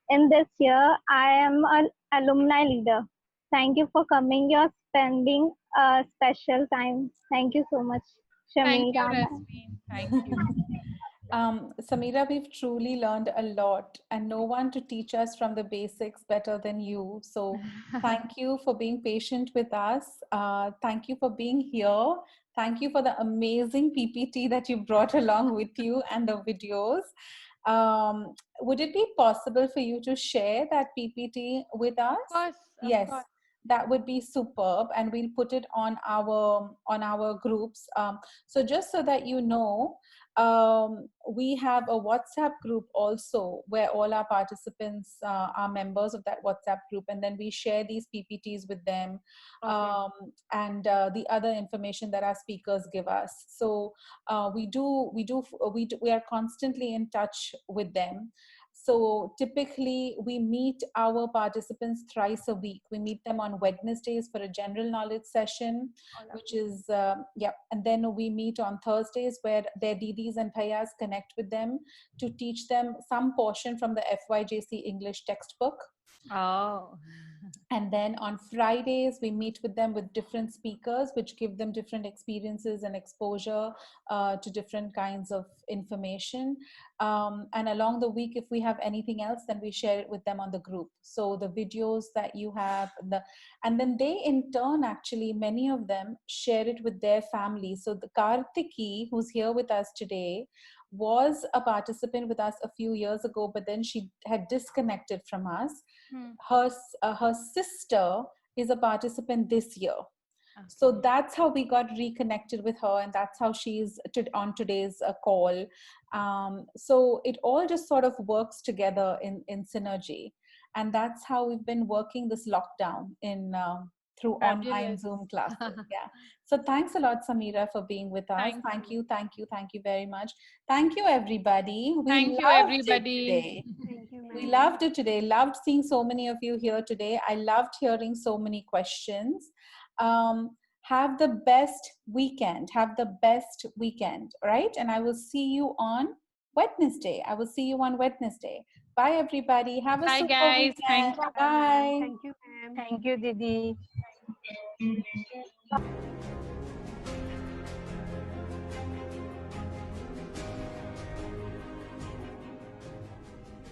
In this year, I am an alumni leader. Thank you for coming. You're spending a special time. Thank you so much, Shamira. Thank you, Razveen. Thank you. Samira, we've truly learned a lot, and no one to teach us from the basics better than you. So, thank you for being patient with us. Thank you for being here. Thank you for the amazing PPT that you brought along with you and the videos. Would it be possible for you to share that PPT with us? Of course. Yes. Of course. That would be superb, and we'll put it on our groups. So just so that you know, we have a WhatsApp group also where all our participants are members of that WhatsApp group, and then we share these PPTs with them, and the other information that our speakers give us. So we are constantly in touch with them. So typically we meet our participants thrice a week. We meet them on Wednesdays for a general knowledge session, which is, and then we meet on Thursdays where their Didis and Bhaiyas connect with them to teach them some portion from the FYJC English textbook. Oh. And then on Fridays, we meet with them with different speakers, which give them different experiences and exposure to different kinds of information. And along the week, if we have anything else, then we share it with them on the group. So the videos that you have, and then they in turn, actually, many of them share it with their family. So the Kartiki, who's here with us today, was a participant with us a few years ago, but then she had disconnected from us. Her sister is a participant this year. So that's how we got reconnected with her, and that's how she's on today's call. So it all just sort of works together in synergy, and that's how we've been working this lockdown in through online Zoom classes. Yeah. So thanks a lot, Samira, for being with us. Thank you very much. Thank you, everybody. Thank you, everybody. Today. We loved it today. Loved seeing so many of you here today. I loved hearing so many questions. Have the best weekend. Have the best weekend, right? And I will see you on Wednesday. Bye, everybody. Have a super guys. weekend. Bye. Thank you, ma'am. Thank you, Didi.